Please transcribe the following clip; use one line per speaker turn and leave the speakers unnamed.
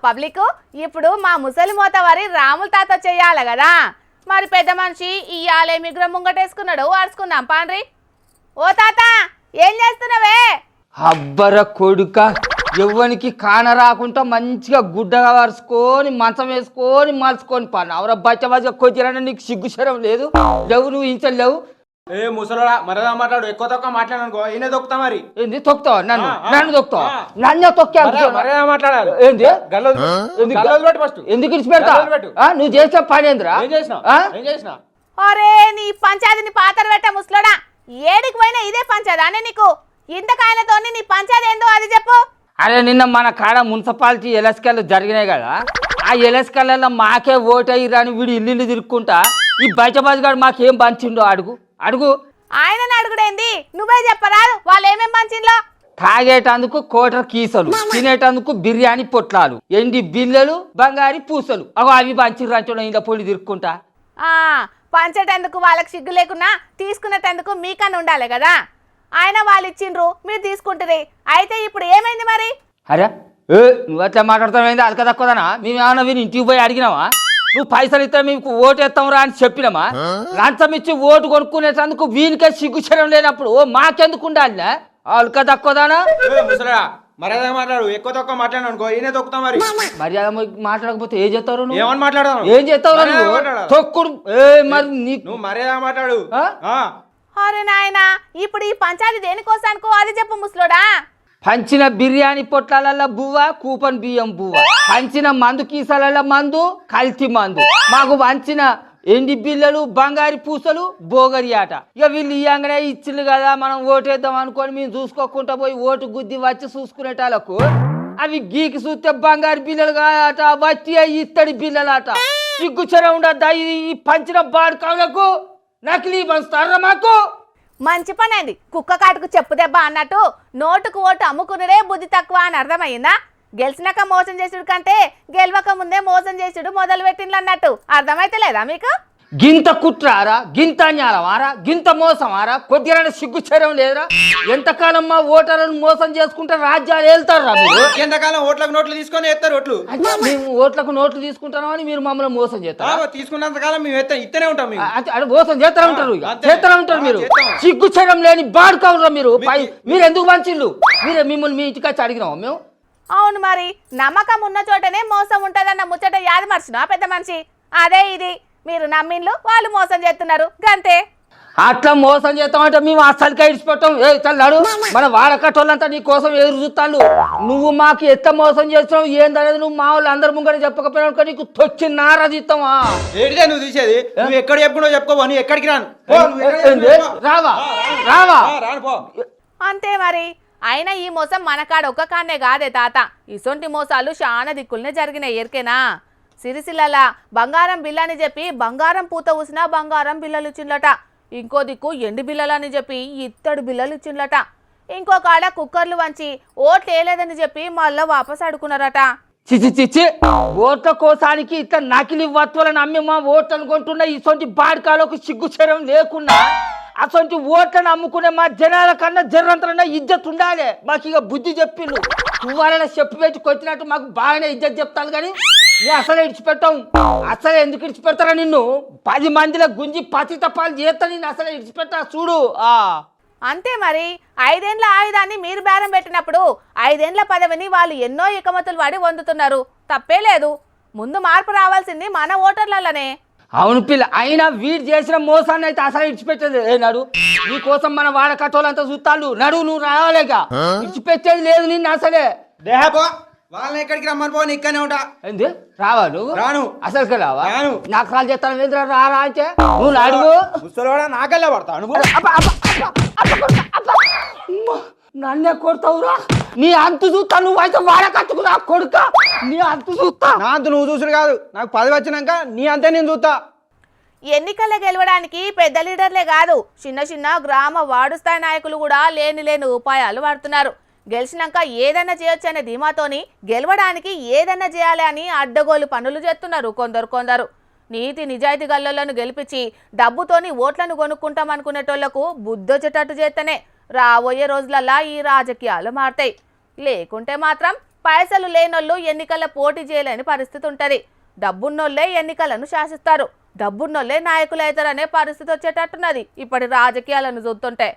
Public ఇప్పుడు మా ముసలి మోత వారి రాముల తాత చెయ్యాలి కదా, మరి పెద్ద మనిషి ఇయ్యాలే మిగ్రం ముంగటేసుకున్నాడు, వాడుచుకుందాం పాండ్రి. ఓ తాత ఏం చేస్తున్నావే?
అబ్బర కొడుక, ఎవ్వనికి కాన రాకుండా మంచిగా గుడ్డగా వరుసుకొని మంచం వేసుకొని మలుచుకొని పాను. అవరా బచ్చ కొద్దిరా, నీకు సిగ్గు శరం లేదు? లేవు, నువ్వు ఇంచలు లేవు.
ఏ ముసలోడా మరదా మాట్లాడు, ఎక్కువ తక్కువ మాట్లాడనుకో ఈయన తొక్కుతా. మరి
ఏంది తొక్కుతావా? నన్ను తొక్కుతావా? నన్ను తొక్కా
మరదా మాట్లాడాలి.
ఏంది
ఫస్ట్
ఎందుకు ఇడిచిపెడతా? నువ్వు చేసిన పని ఏందిరా?
ఏం చేసినా?
అరే నీ పంచాయతీని పాతర పెట్ట ముసలోడా, ఏడికి పోయినా ఇదే పంచాయతీ అనే నీకు? ఇంతకాయనతో నీ పంచాయతీ ఏందో అది చెప్పు.
అరే నిన్న మన కాడ మున్సిపాలిటీ ఎలక్షన్ జరిగినాయి కదా, ఆ ఎలక్షన్లలో మాకే ఓటయ్యిరా అని వీడు ఇల్లు తిరుక్కుంటా ఈ బయటబాజుగాడు మాకేం పంచిండో అడుగు.
ఆయనని అడుగుడేంది, నువ్వే చెప్పరాదు వాళ్ళు ఏమేం పంచిండ్లో.
తాగేటందుకు కోటర్ కీసలు, తినేటందుకు బిర్యానీ పొట్లాలు, ఎండి బిల్లలు, బంగారి పూసలు, అవి పంచిర్రు ఇంట్లో పొడి తిరుక్కుంటా.
పంచేటందుకు వాళ్ళకి సిగ్గు లేకున్నా తీసుకునేటందుకు మీకన్నా ఉండాలి కదా. ఆయన వాళ్ళు ఇచ్చిండ్రు, మీరు తీసుకుంటారు. అయితే ఇప్పుడు ఏమైంది మరి?
అరే నువ్వు అట్లా మాట్లాడతామైంది అలక తక్కువదనా? మేము ఏమన్నా వీని ఇంటికి పోయి అడిగినావా? నువ్వు పైసలు ఇస్తే మీకు ఓటు వేస్తాంరా అని చెప్పినామా? లంచం ఇచ్చి ఓటు కొనుక్కునేటందుకు వీనికే సిగ్గుచరం లేనప్పుడు మాకెందుకు ఉండాలి? అలక తక్కువదానా?
మర్యాద మాట్లాడు, ఎక్కువ తక్కువ మాట్లాడు అనుకో ఈయన తొక్కుతా. మరి
మర్యాద మాట్లాడకపోతే ఏం చేస్తావు?
ఏమని మాట్లాడదాం?
ఏం చేస్తావు? తొక్కుడు. మరి
నువ్వు మర్యాద మాట్లాడు.
అరే నాయనా, ఇప్పుడు ఈ పంచాయతీ దేనికోసానికో అది చెప్పు ముసలోడా.
పంచిన బిర్యానీ పొట్లాల బువ్వ, కూపన్ బియ్యం బువ్వ, పంచిన మందు కీసాల మందు, కల్తీ మందు, మాకు వంచిన ఎండి బిల్లలు, బంగారి పూసలు, బోగరి ఆట. ఇక వీళ్ళు ఇయ్యంగానే ఇచ్చిండ్రు కదా, మనం ఓటేద్దాం అనుకొని మేము చూసుకోకుండా పోయి ఓటు గుద్ది వచ్చి చూసుకునేటాలకు అవి గీకి చూస్తే బంగారు బిల్లలు కాట, వచ్చి ఇత్తడి బిల్లలాట. సిగ్గుచర ఉండద్దా ఈ పంచిన బాడుకాలకు? నకిలీ పంచుతారా మాకు?
మంచి పని అయింది, కుక్క కాటుకు చెప్పు దెబ్బ అన్నట్టు నోటుకు ఓటు అమ్ముకున్నదే బుద్ధి తక్కువ అని అర్థమయ్యిందా? గెలిచినాక మోసం చేసుడు కంటే గెలవక ముందే మోసం చేసుడు మొదలు పెట్టిండ్లు అన్నట్టు అర్థమైతే లేదా మీకు?
గింత కుట్రారా, గింత న్యాలమారా, గింత మోసమారా? కొద్దిగా సిగ్గుచరం లేదురా? ఎంతకాలం మా ఓటర్లను మోసం చేసుకుంటే రాజ్యాలు వెళ్తారా మీరు?
ఎంతకాలం ఓట్లకు నోట్లు తీసుకొని ఎత్తారు ఓట్లు.
మేము ఓట్లకు నోట్లు తీసుకుంటామని మీరు మమ్మల్ని మోసం చేస్తారు.
తీసుకున్నంత కాలం మేము ఇస్తూనే ఉంటాం.
మోసం చేస్తూ ఉంటారు మీరు. సిగ్గుచరం లేని బాడుకోరా మీరు. మీరు ఎందుకు మంచిళ్ళు? మిమ్మల్ని మీ ఇంటికి వచ్చి అడిగినాము మేము.
అవును మరి, నమ్మకం ఉన్న చోటనే మోసం ఉంటదన్న ముచ్చట యాది మర్చినా పెద్ద మనిషి? అదే ఇది, మీరు నమ్మిన్లు, వాళ్ళు మోసం చేస్తున్నారు గంతే.
అట్లా మోసం చేస్తామంటే మేము అస్సలుగా ఇడిచిపెట్టాం. చల్లాడు మన వాడకట్టోళ్ళంతా నీ కోసం ఎదురు చూస్తాను. నువ్వు మాకు ఎంత మోసం చేస్తావు ఏందనేది నువ్వు మా వాళ్ళు అందరి ముంగట చెప్పకపోయినా నీకు తొచ్చి నారదిస్తావా?
ఏంటిదే నువ్వు తీసేది? నువ్వు ఎక్కడ చెప్పుకుంటావు చెప్పుకోవా, నువ్వు ఎక్కడికి రాను.
రావా?
అంతే మరి. అయినా ఈ మోసం మన కాడ ఒక్క కాన్నే కాదే తాత, ఇసొంటి మోసాలు చాలా దిక్కులనే జరిగినాయి ఎరికేనా? సిరిసిల్ల బంగారం బిల్లని చెప్పి బంగారం పూత ఊసినా బంగారం బిల్లలు ఇచ్చిండ్లట. ఇంకో దిక్కు ఎండి బిల్లలని చెప్పి ఇత్తడి బిల్లలు ఇచ్చిండ్లట. ఇంకో కాడ కుక్కర్లు వంచి ఓట్లు వేయలేదని చెప్పి మళ్ళా వాపస్ అడుకున్నారట.
చిచి ఓట్ల కోసానికి ఇట్లా నకిలీ వత్తువులను అమ్మి మా ఓట్లను కొంటున్న ఇసొంటి బాడికాలకు సిగ్గుచరం లేకున్నా అసొంటి ఓట్లను అమ్ముకునే మా జనాల కన్నా జర్రంతరన్నా ఇజ్జత్ ఉండాలి. మాకు ఇక బుద్ధి చెప్పిండు. వాళ్ళని చెప్పి పెట్టి కొట్టినట్టు మాకు బాగానే ఇజ్జత్ చెప్తాను కానీ నేను అసలే ఇడిచిపెట్టాం. అసలే ఎందుకు ఇడిచిపెడతారా? నిన్ను 10 మందిలో గుంజి పతి తప్పాలు చేస్తా, నిన్ను అసలే ఇడిచిపెట్టా చూడు.
అంతే మరి. 5 ఏళ్ల ఆయుధాన్ని మీరు బేరం పెట్టినప్పుడు 5 ఏళ్ల పదవిని వాళ్ళు ఎన్నో ఇకమతులు వాడి పొందుతున్నారు. తప్పే లేదు. ముందు మార్పు రావాల్సింది మన ఓటర్లనే.
అవును పిల్ల, అయినా వీడు చేసిన మోసాన్ని అయితే అసలు ఇడిచిపెట్టేది నాడు. నీ కోసం మన వాడ కట్టోలంతా చూస్తాడు. నడు నువ్వు రావాలేక, ఇడిచిపెట్టేది లేదు నిన్ను అసలే.
వాళ్ళని ఎక్కడికి రమ్మని పో, ఇక్కడనే ఉంటా.
ఏంది రావా? నువ్వు
రాను.
అసలు రావా? నాకు కాల్ చేస్తాను రారా అంటే నువ్వు అడుగు.
నాకల్లా పడతాను.
నన్నే కొడతావురా? నీ అంతు చూస్తా. నువ్వు అయితే వాడ కట్టుకున్నా కొడుక, నీ అంతు చూస్తా.
నా అంతు నువ్వు చూసుడు కాదు, నాకు 10 వచ్చినాక నీ అంతే నేను చూస్తా.
ఎన్నికల్లో గెలవడానికి పెద్ద లీడర్లే కాదు, చిన్న చిన్న గ్రామ వార్డు స్థాయి నాయకులు కూడా లేని ఉపాయాలు వాడుతున్నారు. గెలిచినాక ఏదైనా చేయొచ్చు అనే ధీమాతోని గెలవడానికి ఏదైనా చేయాలి అని అడ్డగోలు పనులు చేస్తున్నారు కొందరు. నీతి నిజాయితీ గల్లోలను గెలిపించి డబ్బుతోని ఓట్లను కొనుక్కుంటాం అనుకునేటోళ్లకు బుద్ధొచ్చేటట్టు చేస్తేనే రాబోయే రోజులల్లా ఈ రాజకీయాలు మారుతాయి. లేకుంటే మాత్రం పైసలు లేనోళ్ళు ఎన్నికల్లో పోటీ చేయలేని పరిస్థితి ఉంటది. డబ్బున్నోళ్లే ఎన్నికలను శాసిస్తారు, డబ్బున్నోళ్లే నాయకులు అవుతారనే పరిస్థితి వచ్చేటట్టున్నది ఇప్పటి రాజకీయాలను చూస్తుంటే.